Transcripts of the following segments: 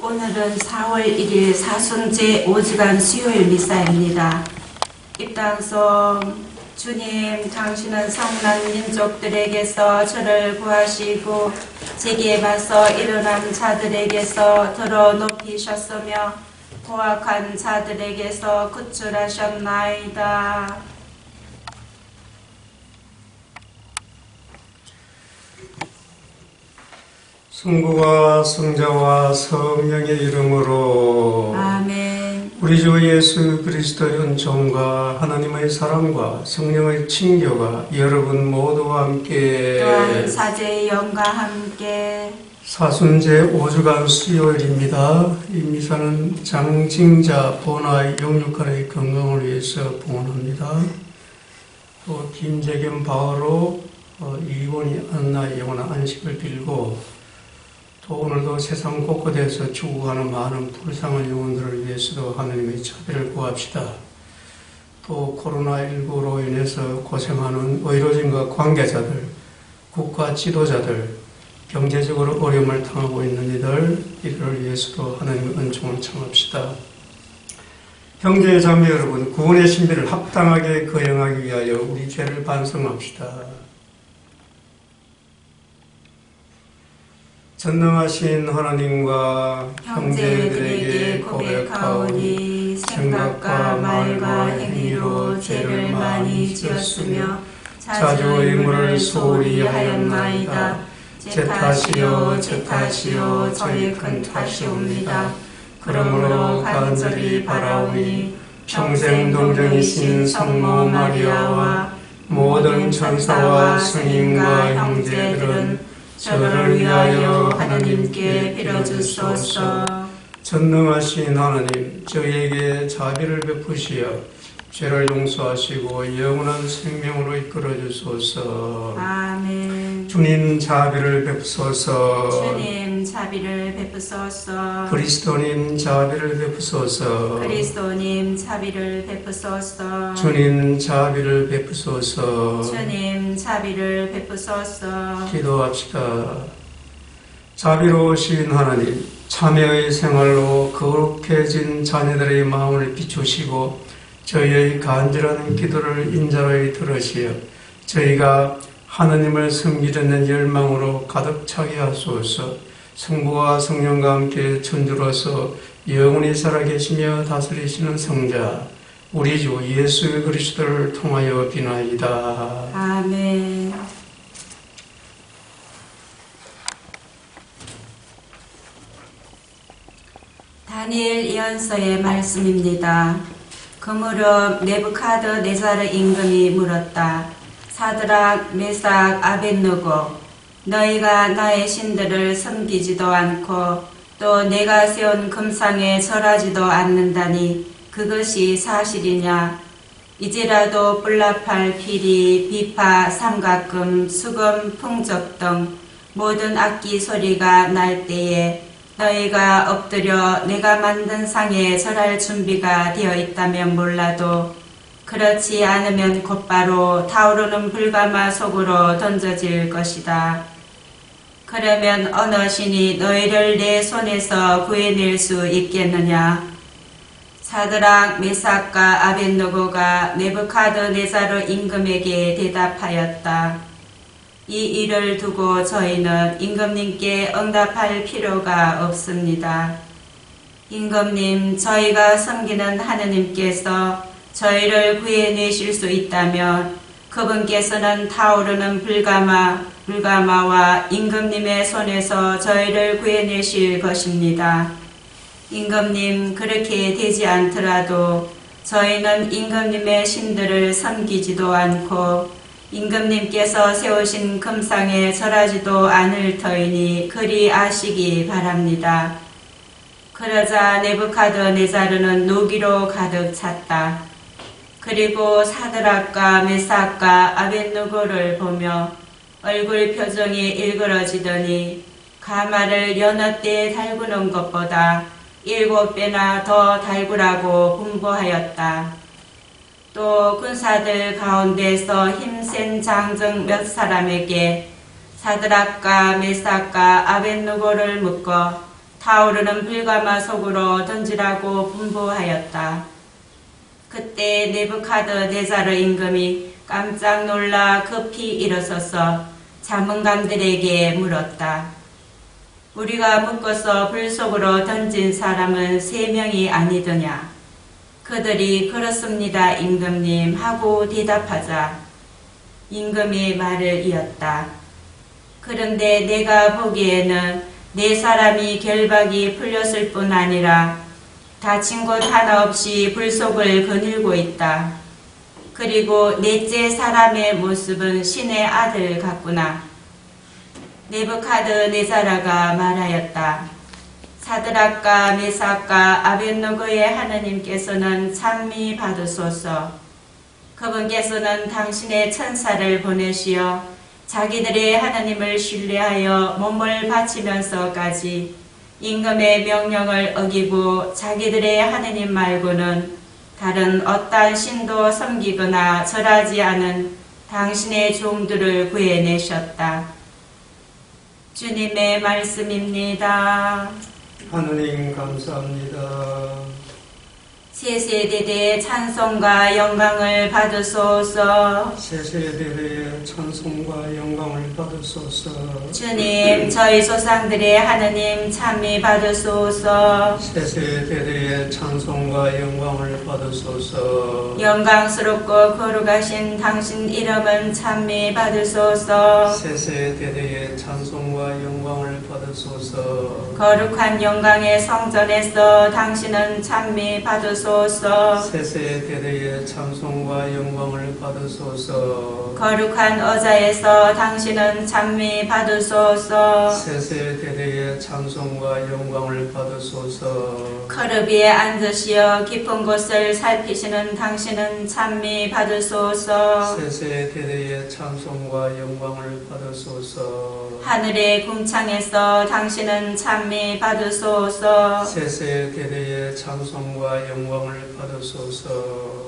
오늘은 4월 1일 사순제 5주간 수요일 미사입니다. 입당송 주님, 당신은 성난 민족들에게서 저를 구하시고 제게 맞서 일어난 자들에게서 들어 높이셨으며 포악한 자들에게서 구출하셨나이다. 성부와 성자와 성령의 이름으로 아멘. 우리 주 예수 그리스도의 은총과 하나님의 사랑과 성령의 친교가 여러분 모두와 함께 또한 사제의 영과 함께 사순제 5주간 수요일입니다. 이 미사는 장징자 보나의 영육간의 건강을 위해서 봉헌합니다. 또 김재겸 바오로 이원희 안나의 영원한 안식을 빌고 또 오늘도 세상 곳곳에서 죽어가는 많은 불쌍한 영혼들을 위해서도 하나님의 자비를 구합시다. 또 코로나19로 인해서 고생하는 의료진과 관계자들, 국가 지도자들, 경제적으로 어려움을 당하고 있는 이들을 위해서도 하나님의 은총을 청합시다. 형제 자매 여러분, 구원의 신비를 합당하게 거행하기 위하여 우리 죄를 반성합시다. 전능하신 하나님과 형제들에게 고백하오니 생각과 말과 행위로 죄를 많이 지었으며 자주 의무를 소홀히 하였나이다. 제 탓이요 제 탓이요 저의 큰 탓이옵니다. 그러므로 간절히 바라오니 평생 동정이신 성모 마리아와 모든 천사와 스님과 형제들은 저를 위하여 하나님께 빌어주소서. 전능하신 하나님, 저희에게 자비를 베푸시어 죄를 용서하시고 영원한 생명으로 이끌어 주소서. 아멘. 주님 자비를 베푸소서. 주님 자비를 베푸소서. 그리스도님 자비를 베푸소서. 그리스도님 자비를 베푸소서. 주님 자비를 베푸소서. 주님 자비를 베푸소서. 기도합시다. 자비로우신 하나님, 참회의 생활로 거룩해진 자녀들의 마음을 비추시고 저희의 간절한 기도를 인자로이 들으시어 저희가 하나님을 섬기려는 열망으로 가득 차게 하소서. 성부와 성령과 함께 천주로서 영원히 살아계시며 다스리시는 성자 우리 주 예수 그리스도를 통하여 비나이다. 아멘. 다니엘 예언서의 말씀입니다. 그 무렵 네부카드네자르 임금이 물었다. 사드락, 메삭, 아벳느고, 너희가 나의 신들을 섬기지도 않고 또 내가 세운 금상에 절하지도 않는다니 그것이 사실이냐? 이제라도 뿔나팔, 피리, 비파, 삼각금, 수금, 풍적 등 모든 악기 소리가 날 때에 너희가 엎드려 내가 만든 상에 절할 준비가 되어 있다면 몰라도 그렇지 않으면 곧바로 타오르는 불가마 속으로 던져질 것이다. 그러면 어느 신이 너희를 내 손에서 구해낼 수 있겠느냐? 사드락, 메삭과 아벳느고가 네부카드네자르 임금에게 대답하였다. 이 일을 두고 저희는 임금님께 응답할 필요가 없습니다. 임금님, 저희가 섬기는 하느님께서 저희를 구해내실 수 있다면 그분께서는 타오르는 불가마와 임금님의 손에서 저희를 구해내실 것입니다. 임금님, 그렇게 되지 않더라도 저희는 임금님의 신들을 섬기지도 않고 임금님께서 세우신 금상에 절하지도 않을 터이니 그리 아시기 바랍니다. 그러자 네부카드네자르는 노기로 가득 찼다. 그리고 사드락과 메삭과 아벳느고를 보며 얼굴 표정이 일그러지더니 가마를 여느 때에 달구는 것보다 7배나 더 달구라고 분부하였다. 또 군사들 가운데서 힘센 장정 몇 사람에게 사드락과 메삭과 아벳느고를 묶어 타오르는 불가마 속으로 던지라고 분부하였다. 그때 네부카드네자르 임금이 깜짝 놀라 급히 일어서서 자문관들에게 물었다. 우리가 묶어서 불 속으로 던진 사람은 3명이 아니더냐? 그들이 그렇습니다, 임금님 하고 대답하자 임금이 말을 이었다. 그런데 내가 보기에는 4사람이 결박이 풀렸을 뿐 아니라 다친 곳 하나 없이 불 속을 거닐고 있다. 그리고 넷째 사람의 모습은 신의 아들 같구나. 네부카드네자라가 말하였다. 사드락과 메삭과 아벳노고의 하느님께서는 찬미 받으소서. 그분께서는 당신의 천사를 보내시어 자기들의 하나님을 신뢰하여 몸을 바치면서까지 임금의 명령을 어기고 자기들의 하느님 말고는 다른 어떠한 신도 섬기거나 절하지 않은 당신의 종들을 구해내셨다. 주님의 말씀입니다. 하느님 감사합니다. 세세대대 찬송과 영광을 받으소서. 세세대대의 찬송과 영광을 받으소서. 주님, 저희 조상들의 하느님 찬미 받으소서. 세세대대의 찬송과 영광을 받으소서. 영광스럽고 거룩하신 당신 이름은 찬미 받으소서. 세세대대의 찬송과 영광을 받으소서. 거룩한 영광의 성전에서 당신은 찬미 받으소서. 세세대대의 찬송과 영광을 받으소서. 거룩한 어자에서 당신은 찬미 받으소서. 세세대대의 찬송과 영광을 받으소서. 커르비에 앉으시어 깊은 곳을 살피시는 당신은 찬미 받으소서. 세세대대의 찬송과 영광을 받으소서. 하늘의 궁창에서 당신은 찬미 받으소서. 세세대대의 찬송과 영광을 받으소서.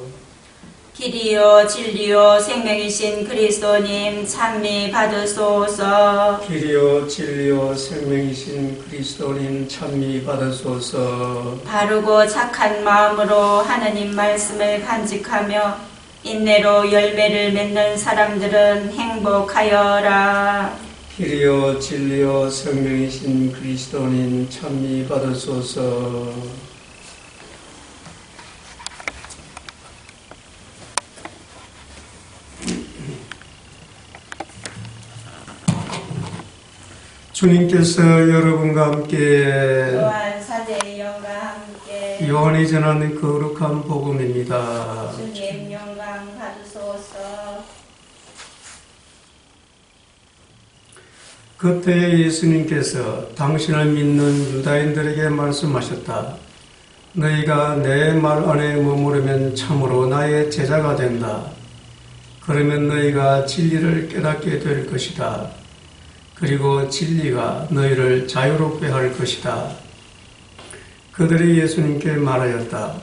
길이요 진리요 생명이신 그리스도님 찬미 받으소서. 길이요 진리요 생명이신 그리스도님 찬미 받으소서. 바르고 착한 마음으로 하느님 말씀을 간직하며 인내로 열매를 맺는 사람들은 행복하여라. 길이요 진리요 생명이신 그리스도님 찬미 받으소서. 주님께서 여러분과 함께 또한 사제의 영과 함께 요한이 전하는 거룩한 복음입니다. 주님 영광 받으소서. 그때 예수님께서 당신을 믿는 유다인들에게 말씀하셨다. 너희가 내 말 안에 머무르면 참으로 나의 제자가 된다. 그러면 너희가 진리를 깨닫게 될 것이다. 그리고 진리가 너희를 자유롭게 할 것이다. 그들이 예수님께 말하였다.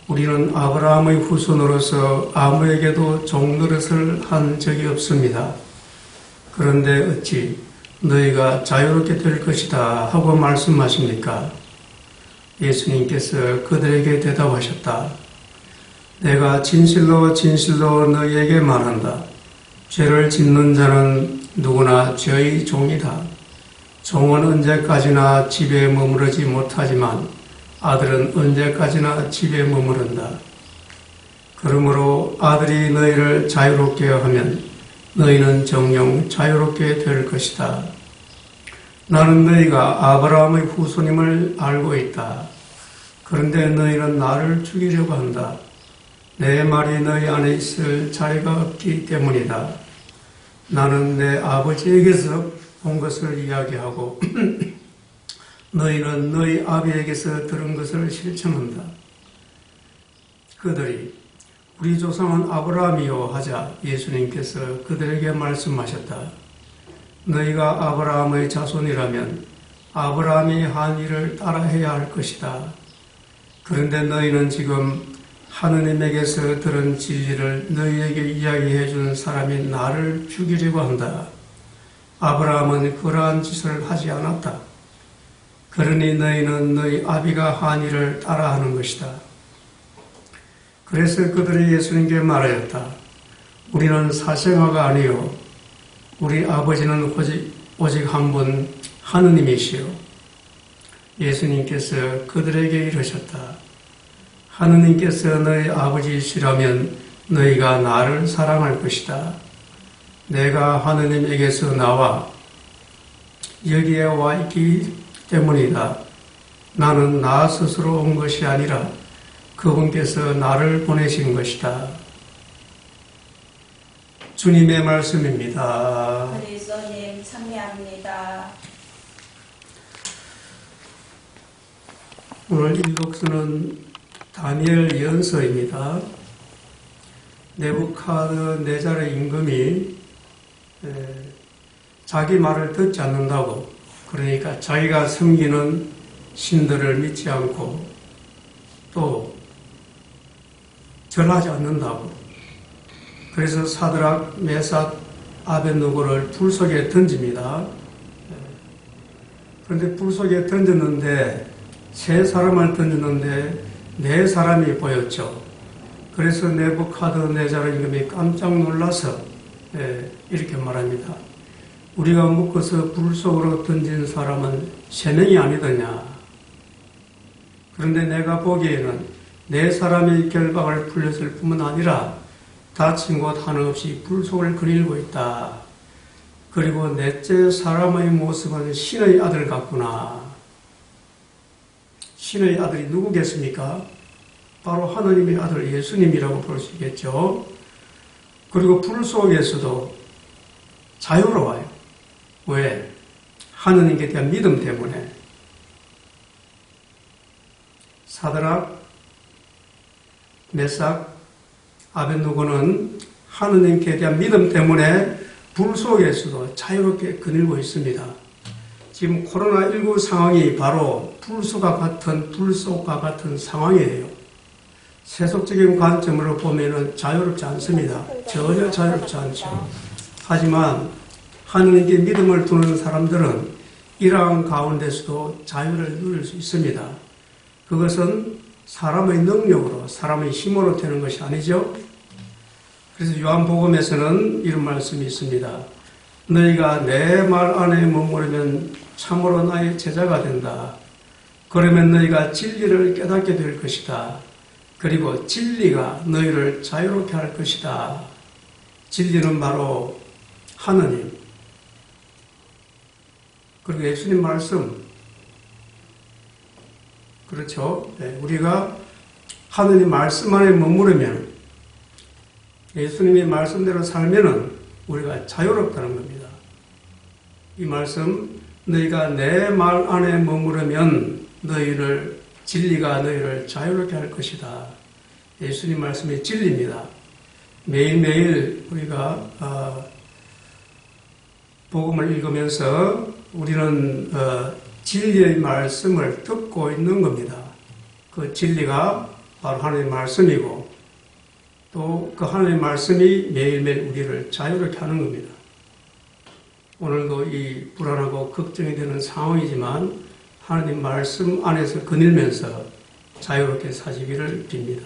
우리는 아브라함의 후손으로서 아무에게도 종노릇을 한 적이 없습니다. 그런데 어찌 너희가 자유롭게 될 것이다 하고 말씀하십니까? 예수님께서 그들에게 대답하셨다. 내가 진실로 진실로 너희에게 말한다. 죄를 짓는 자는 누구나 죄의 종이다. 종은 언제까지나 집에 머무르지 못하지만 아들은 언제까지나 집에 머무른다. 그러므로 아들이 너희를 자유롭게 하면 너희는 정녕 자유롭게 될 것이다. 나는 너희가 아브라함의 후손임을 알고 있다. 그런데 너희는 나를 죽이려고 한다. 내 말이 너희 안에 있을 자리가 없기 때문이다. 나는 내 아버지에게서 본 것을 이야기하고 너희는 너희 아비에게서 들은 것을 실천한다. 그들이 우리 조상은 아브라함이요 하자 예수님께서 그들에게 말씀하셨다. 너희가 아브라함의 자손이라면 아브라함이 한 일을 따라해야 할 것이다. 그런데 너희는 지금 하느님에게서 들은 진리를 너희에게 이야기해 준 사람이 나를 죽이려고 한다. 아브라함은 그러한 짓을 하지 않았다. 그러니 너희는 너희 아비가 한 일을 따라하는 것이다. 그래서 그들이 예수님께 말하였다. 우리는 사생아가 아니요 우리 아버지는 오직 한 분 하느님이시요. 예수님께서 그들에게 이르셨다. 하느님께서 너희 아버지시라면 너희가 나를 사랑할 것이다. 내가 하느님에게서 나와 여기에 와 있기 때문이다. 나는 나 스스로 온 것이 아니라 그분께서 나를 보내신 것이다. 주님의 말씀입니다. 그리스도님 참여합니다. 오늘 일독서는 다니엘 예언서입니다. 네부카드네자르 임금이 자기 말을 듣지 않는다고, 그러니까 자기가 섬기는 신들을 믿지 않고 또 절하지 않는다고, 그래서 사드락, 메삭, 아벳느고를 불 속에 던집니다. 그런데 불 속에 던졌는데 세 사람을 던졌는데 네 사람이 보였죠. 그래서 네부카드네자르 임금이 깜짝 놀라서 이렇게 말합니다. 우리가 묶어서 불 속으로 던진 사람은 세 명이 아니더냐. 그런데 내가 보기에는 네 사람이 결박을 풀렸을 뿐만 아니라 다친 곳 하나없이 불 속을 거닐고 있다. 그리고 넷째 사람의 모습은 신의 아들 같구나. 신의 아들이 누구겠습니까? 바로 하느님의 아들 예수님이라고 볼 수 있겠죠. 그리고 불 속에서도 자유로워요. 왜? 하느님께 대한 믿음 때문에. 사드락, 메삭, 아벳느고는 하느님께 대한 믿음 때문에 불 속에서도 자유롭게 거닐고 있습니다. 지금 코로나19 상황이 바로 불 속과 같은 상황이에요. 세속적인 관점으로 보면은 자유롭지 않습니다. 전혀 자유롭지 않죠. 하지만 하느님께 믿음을 두는 사람들은 이러한 가운데서도 자유를 누릴 수 있습니다. 그것은 사람의 능력으로, 사람의 힘으로 되는 것이 아니죠. 그래서 요한복음에서는 이런 말씀이 있습니다. 너희가 내 말 안에 머무르면 참으로 나의 제자가 된다. 그러면 너희가 진리를 깨닫게 될 것이다. 그리고 진리가 너희를 자유롭게 할 것이다. 진리는 바로 하느님, 그리고 예수님 말씀. 그렇죠. 우리가 하느님 말씀 안에 머무르면, 예수님의 말씀대로 살면은 우리가 자유롭다는 겁니다. 이 말씀, 너희가 내 말 안에 머무르면 진리가 너희를 자유롭게 할 것이다. 예수님 말씀이 진리입니다. 매일매일 우리가 복음을 읽으면서 우리는 진리의 말씀을 듣고 있는 겁니다. 그 진리가 바로 하나님의 말씀이고 또 그 하나님의 말씀이 매일매일 우리를 자유롭게 하는 겁니다. 오늘도 이 불안하고 걱정이 되는 상황이지만 하나님 말씀 안에서 거닐면서 자유롭게 사시기를 빕니다.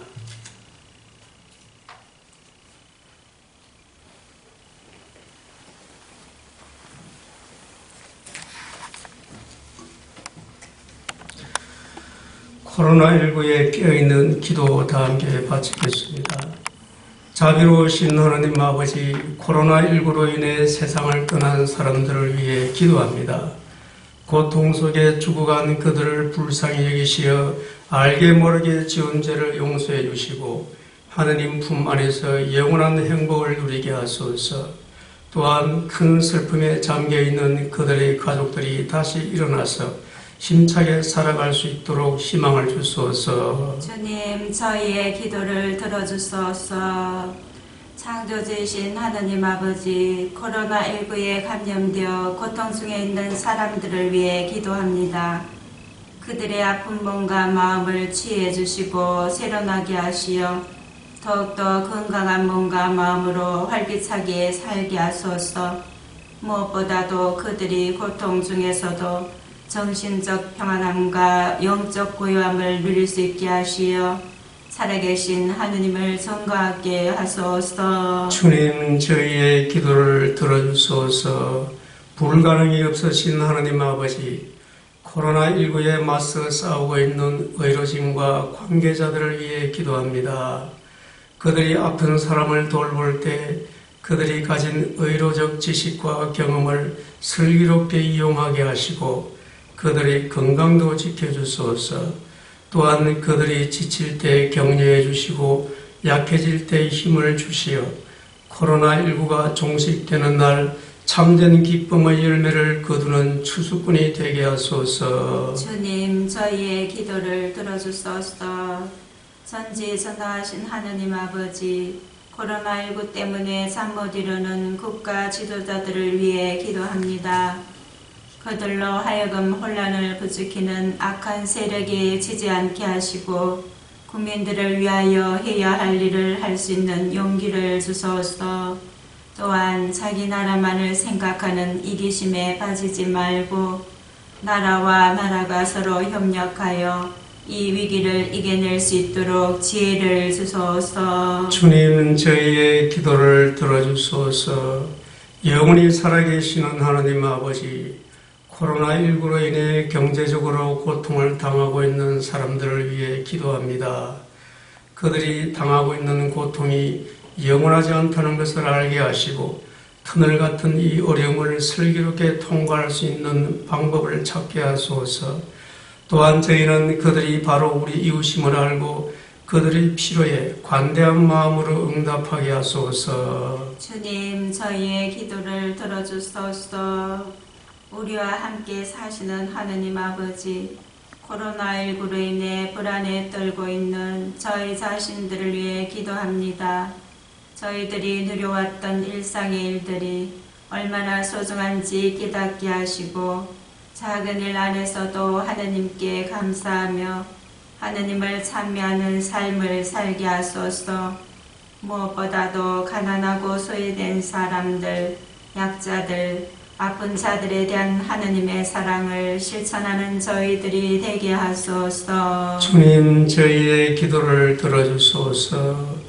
코로나19에 깨어있는 기도 다 함께 바치겠습니다. 자비로우신 하나님 아버지, 코로나19로 인해 세상을 떠난 사람들을 위해 기도합니다. 고통 속에 죽어간 그들을 불쌍히 여기시어 알게 모르게 지은 죄를 용서해 주시고 하느님 품 안에서 영원한 행복을 누리게 하소서. 또한 큰 슬픔에 잠겨있는 그들의 가족들이 다시 일어나서 힘차게 살아갈 수 있도록 희망을 주소서. 주님, 저희의 기도를 들어주소서. 창조주이신 하느님 아버지, 코로나19에 감염되어 고통 중에 있는 사람들을 위해 기도합니다. 그들의 아픈 몸과 마음을 치유해 주시고 새로나게 하시어 더욱더 건강한 몸과 마음으로 활기차게 살게 하소서. 무엇보다도 그들이 고통 중에서도 정신적 평안함과 영적 고요함을 누릴 수 있게 하시어 살아계신 하느님을 전가하게 하소서. 주님, 저희의 기도를 들어주소서. 불가능이 없으신 하나님 아버지, 코로나19에 맞서 싸우고 있는 의료진과 관계자들을 위해 기도합니다. 그들이 아픈 사람을 돌볼 때 그들이 가진 의료적 지식과 경험을 슬기롭게 이용하게 하시고 그들의 건강도 지켜주소서. 또한 그들이 지칠 때 격려해 주시고 약해질 때 힘을 주시어 코로나19가 종식되는 날 참된 기쁨의 열매를 거두는 추수꾼이 되게 하소서. 주님, 저희의 기도를 들어주소서. 전지전능하신 하느님 아버지, 코로나19 때문에 잠 못 이루는 국가 지도자들을 위해 기도합니다. 그들로 하여금 혼란을 부추기는 악한 세력이 지지 않게 하시고 국민들을 위하여 해야 할 일을 할 수 있는 용기를 주소서. 또한 자기 나라만을 생각하는 이기심에 빠지지 말고 나라와 나라가 서로 협력하여 이 위기를 이겨낼 수 있도록 지혜를 주소서. 주님, 저희의 기도를 들어주소서. 영원히 살아계시는 하나님 아버지, 코로나19로 인해 경제적으로 고통을 당하고 있는 사람들을 위해 기도합니다. 그들이 당하고 있는 고통이 영원하지 않다는 것을 알게 하시고 터널 같은 이 어려움을 슬기롭게 통과할 수 있는 방법을 찾게 하소서. 또한 저희는 그들이 바로 우리 이웃임을 알고 그들의 필요에 관대한 마음으로 응답하게 하소서. 주님, 저희의 기도를 들어주소서. 우리와 함께 사시는 하느님 아버지, 코로나19로 인해 불안에 떨고 있는 저희 자신들을 위해 기도합니다. 저희들이 누려왔던 일상의 일들이 얼마나 소중한지 깨닫게 하시고 작은 일 안에서도 하느님께 감사하며 하느님을 찬미하는 삶을 살게 하소서. 무엇보다도 가난하고 소외된 사람들, 약자들, 아픈 자들에 대한 하느님의 사랑을 실천하는 저희들이 되게 하소서. 주님, 저희의 기도를 들어주소서.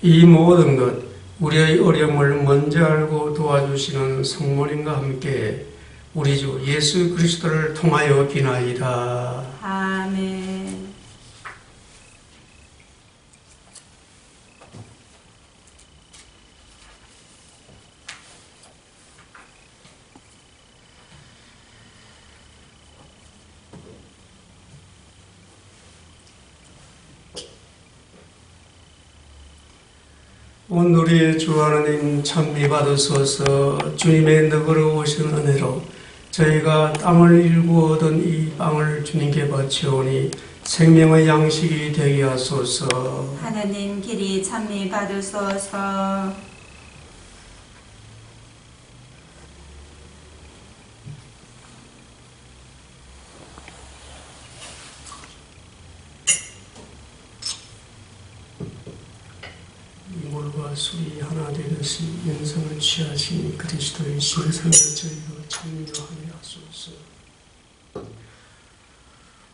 이 모든 것, 우리의 어려움을 먼저 알고 도와주시는 성모님과 함께 우리 주 예수 그리스도를 통하여 비나이다. 아멘. 온 우리의 주 하나님 찬미 받으소서. 주님의 너그러우신 은혜로 저희가 땅을 일구 얻은 이 빵을 주님께 바치오니 생명의 양식이 되게 하소서. 하느님 길이 찬미 받으소서. 물과 술이 하나 되듯이 영생을 취하신 그리스도의 신성을 저희가 참여하게 하소서.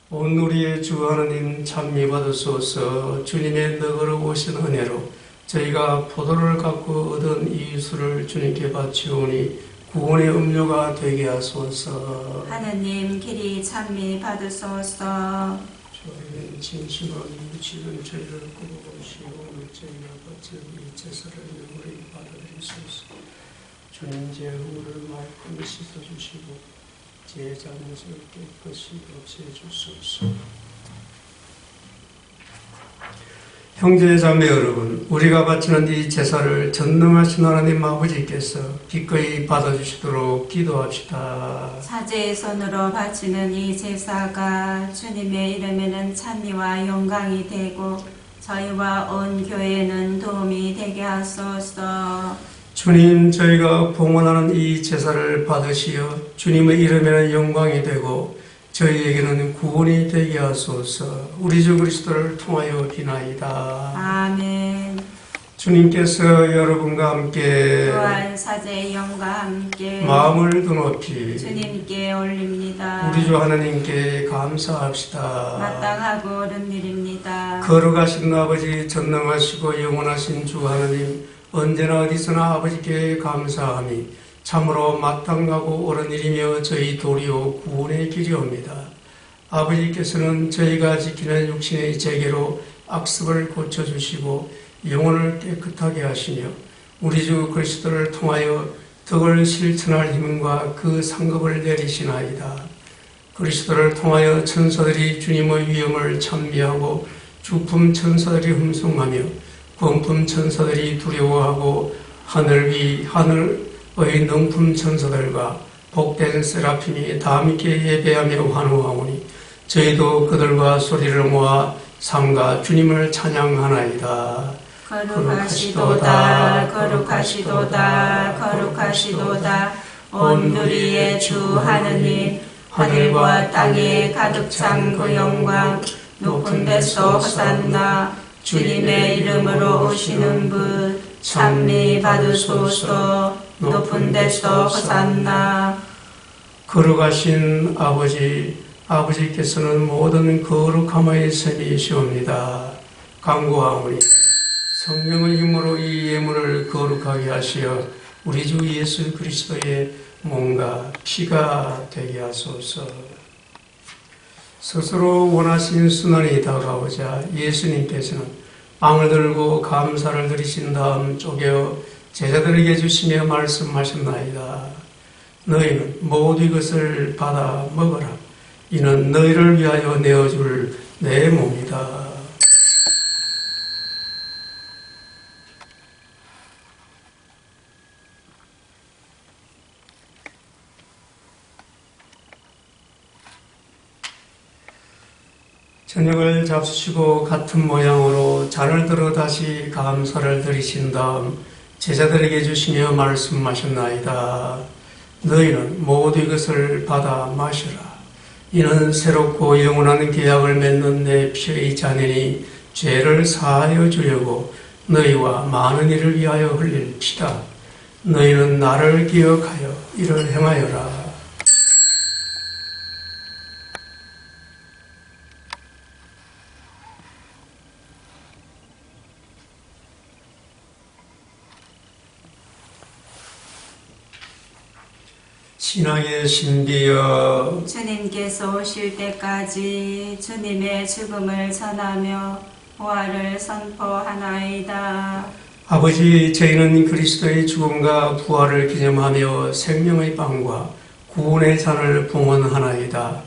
온 우리의 주 하나님 찬미 받으소서. 주님의 너그러우신 은혜로 저희가 포도를 갖고 얻은 이 술을 주님께 바치오니 구원의 음료가 되게 하소서. 하느님 길이 찬미 받으소서. 저희는 진심으로 묻히는 저희를 굽어보시고 저희가 바친 이 제사를 영원히 받아들이소서. 주님 제 허물을 말끔히 씻어주시고 제 잘못을 깨끗이 없애주소서. 형제 자매 여러분, 우리가 바치는 이 제사를 전능하신 하나님 아버지께서 기꺼이 받아주시도록 기도합시다. 사제의 손으로 바치는 이 제사가 주님의 이름에는 찬미와 영광이 되고 저희와 온 교회에는 도움이 되게 하소서. 주님, 저희가 봉헌하는 이 제사를 받으시어 주님의 이름에는 영광이 되고 저희에게는 구원이 되게 하소서. 우리 주 그리스도를 통하여 비나이다. 아멘. 주님께서 여러분과 함께 또한 사제의 영과 함께 마음을 드높이 주님께 올립니다. 우리 주 하나님께 감사합시다. 마땅하고 옳은 일입니다. 거룩하신 아버지, 전능하시고 영원하신 주 하나님, 언제나 어디서나 아버지께 감사함이 참으로 마땅하고 옳은 일이며 저희 도리요 구원의 길이옵니다. 아버지께서는 저희가 지키는 육신의 재계로 악습을 고쳐주시고 영혼을 깨끗하게 하시며 우리 주 그리스도를 통하여 덕을 실천할 힘과 그 상급을 내리시나이다. 그리스도를 통하여 천사들이 주님의 위엄을 찬미하고 주품 천사들이 흠숭하며 권품 천사들이 두려워하고 하늘 위 하늘의 능품 천사들과 복된 세라핌이 다 함께 예배하며 환호하오니 저희도 그들과 소리를 모아 삼가 주님을 찬양하나이다. 거룩하시도다 거룩하시도다 거룩하시도다 온누리의 주 하느님 하늘과 땅에 가득 찬 그 영광 높은 데서 호산나 주님의 이름으로 오시는 분 찬미 받으소서 높은 데서 호산나. 거룩하신 아버지께서는 모든 거룩함의 셈이시옵니다. 간구하오니 성령의 힘으로 이 예물을 거룩하게 하시어 우리 주 예수 그리스도의 몸과 피가 되게 하소서. 스스로 원하신 순환이 다가오자 예수님께서는 빵을 들고 감사를 드리신 다음 쪼개어 제자들에게 주시며 말씀하셨나이다. 너희는 모두 이것을 받아 먹어라. 이는 너희를 위하여 내어줄 내 몸이다. 저녁을 잡수시고 같은 모양으로 잔을 들어 다시 감사를 드리신 다음 제자들에게 주시며 말씀하셨나이다. 너희는 모두 이것을 받아 마시라. 이는 새롭고 영원한 계약을 맺는 내 피의 잔이니 죄를 사하여 주려고 너희와 많은 이를 위하여 흘릴 피다. 너희는 나를 기억하여 이를 행하여라. 신앙의 신비여, 주님께서 오실 때까지 주님의 죽음을 전하며 부활을 선포하나이다. 아버지, 저희는 그리스도의 죽음과 부활을 기념하며 생명의 빵과 구원의 잔을 봉헌하나이다.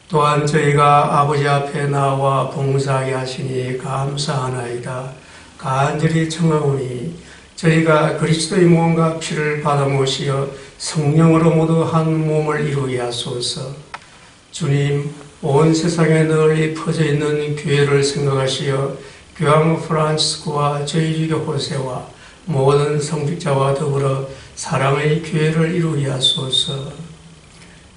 또한 저희가 아버지 앞에 나와 봉사하게 하시니 감사하나이다. 간절히 청하오니 저희가 그리스도의 몸과 피를 받아 모시어 성령으로 모두 한 몸을 이루게 하소서. 주님, 온 세상에 널리 퍼져 있는 교회를 생각하시어 교황 프란치스코와 저희 주교 호세와 모든 성직자와 더불어 사랑의 교회를 이루게 하소서.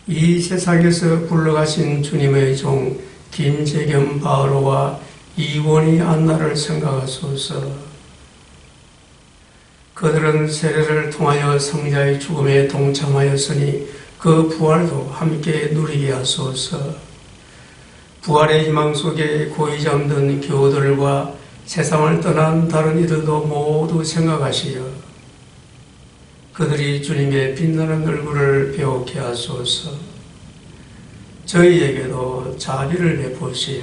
이 세상에서 불러가신 주님의 종 김재겸 바오로와 이원희 안나를 생각하소서. 그들은 세례를 통하여 성자의 죽음에 동참하였으니 그 부활도 함께 누리게 하소서. 부활의 희망 속에 고이 잠든 교우들과 세상을 떠난 다른 이들도 모두 생각하시어 그들이 주님의 빛나는 얼굴을 배우게 하소서. 저희에게도 자비를 베푸시어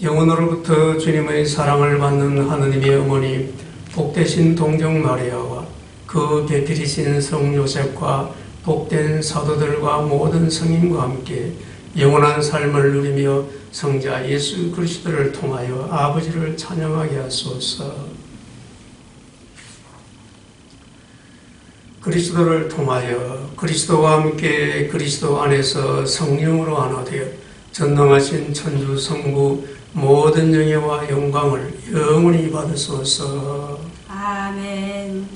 영원으로부터 주님의 사랑을 받는 하느님의 어머니 복되신 동정 마리아와 그 배필이신 성 요셉과 복된 사도들과 모든 성인과 함께 영원한 삶을 누리며 성자 예수 그리스도를 통하여 아버지를 찬양하게 하소서. 그리스도를 통하여 그리스도와 함께 그리스도 안에서 성령으로 하나 되어 전능하신 천주 성부 모든 영예와 영광을 영원히 받으소서. 아멘.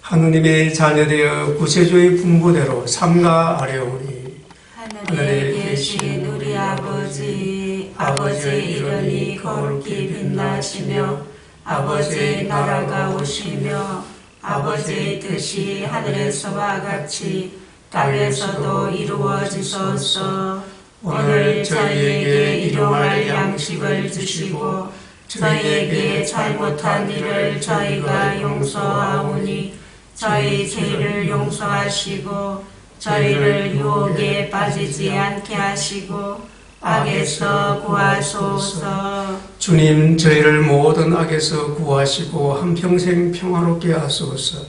하느님의 자녀되어 구세주의 분부대로 삼가 아뢰오니 하늘에 계신 우리 아버지, 아버지의 이름이 거룩히 빛나시며 아버지의 나라가 오시며 아버지의 뜻이 하늘에서와 같이 땅에서도 이루어지소서. 오늘 저희에게 일용할 양식을 주시고 저희에게 잘못한 일을 저희가 용서하오니 저희 죄를 용서하시고 저희를 유혹에 빠지지 않게 하시고 악에서 구하소서. 주님, 저희를 모든 악에서 구하시고 한평생 평화롭게 하소서.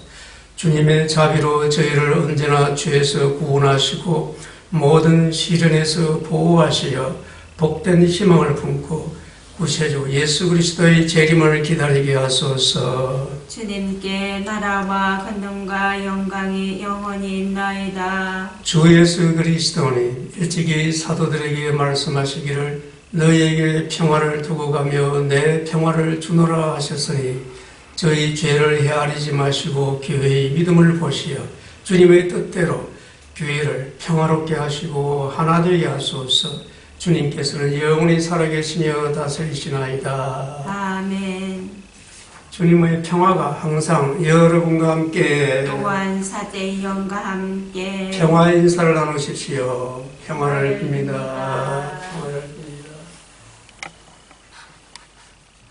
주님의 자비로 저희를 언제나 죄에서 구원하시고 모든 시련에서 보호하시어 복된 희망을 품고 구세주 예수 그리스도의 재림을 기다리게 하소서. 주님께 나라와 권능과 영광이 영원히 있나이다. 주 예수 그리스도니 일찍이 사도들에게 말씀하시기를 너희에게 평화를 두고 가며 내 평화를 주노라 하셨으니 저희 죄를 헤아리지 마시고 교회의 믿음을 보시어 주님의 뜻대로 교회를 평화롭게 하시고 하나 되게 하소서. 주님께서는 영원히 살아계시며 다스리시나이다. 아멘. 주님의 평화가 항상 여러분과 함께 또한 사제의 영과 함께 평화의 인사를 나누십시오. 평화를 빕니다. 평화를 빕니다.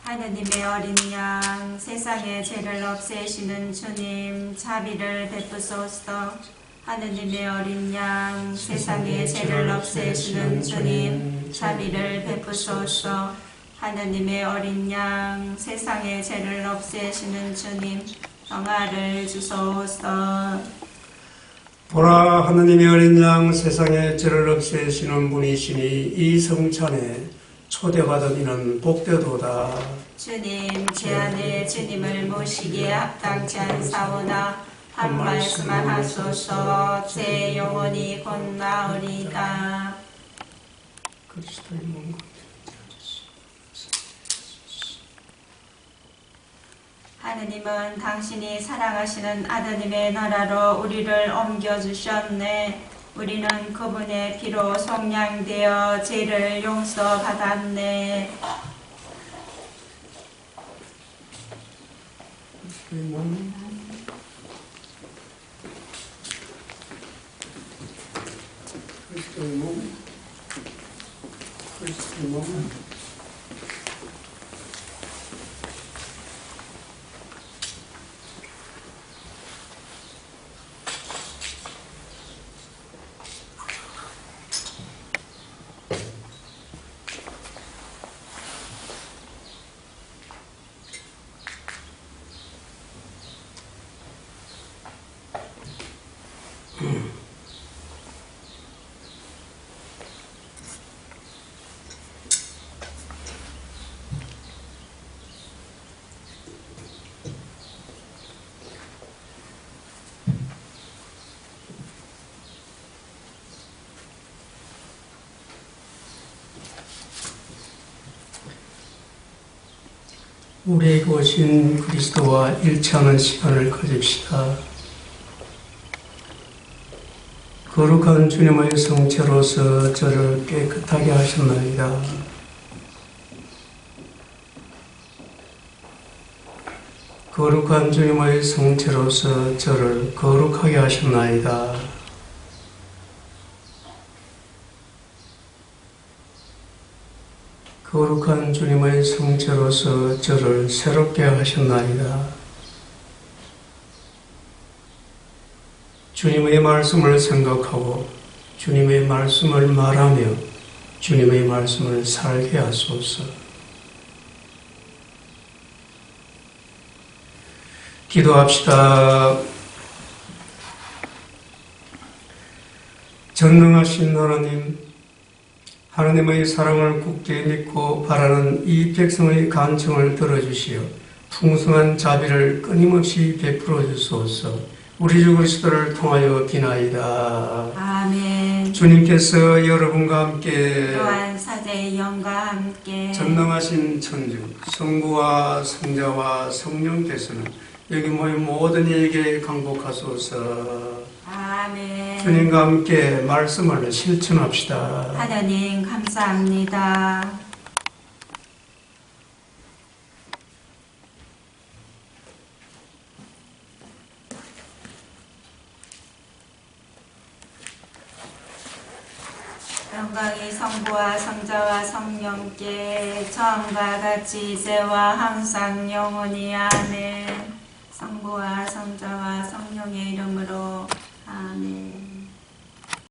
하느님의 어린 양, 세상의 죄를 없애시는 주님, 자비를 베푸소서. 하느님의 어린 양, 세상의 죄를 없애시는 주님, 자비를 베푸소서. 하느님의 어린 양, 세상의 죄를 없애시는 주님, 평화를 주소서. 보라, 하느님의 어린 양, 세상의 죄를 없애시는 분이시니 이 성찬에 초대받은 이는 복되도다. 주님, 제 안에 주님을 모시기에 합당치 않사오나 한 말씀만 하소서. 제 영혼이 곧 나으리다. 그리스도의 몸과 하느님은 당신이 사랑하시는 아드님의 나라로 우리를 옮겨주셨네. 우리는 그분의 피로 속량되어 죄를 용서받았네. 그리스도의 몸, 그리스도의 몸, 그리스도의 몸. 우리에게 오신 그리스도와 일치하는 시간을 가집시다. 거룩한 주님의 성체로서 저를 깨끗하게 하셨나이다. 거룩한 주님의 성체로서 저를 거룩하게 하셨나이다. 거룩한 주님의 성체로서 저를 새롭게 하셨나이다. 주님의 말씀을 생각하고 주님의 말씀을 말하며 주님의 말씀을 살게 하소서. 기도합시다. 전능하신 하나님, 하나님의 사랑을 굳게 믿고 바라는 이 백성의 간청을 들어주시어 풍성한 자비를 끊임없이 베풀어 주소서. 우리 주 그리스도를 통하여 비나이다. 아멘. 주님께서 여러분과 함께 또한 사제의 영과 함께 전능하신 천주 성부와 성자와 성령께서는 여기 모인 모든 이에게 강복하소서. 아멘. 아멘. 주님과 함께 말씀을 실천합시다. 하나님 감사합니다. 영광이 성부와 성자와 성령께 처음과 같이 이제와 항상 영원히 아멘. 성부와 성자와 성령의 이름으로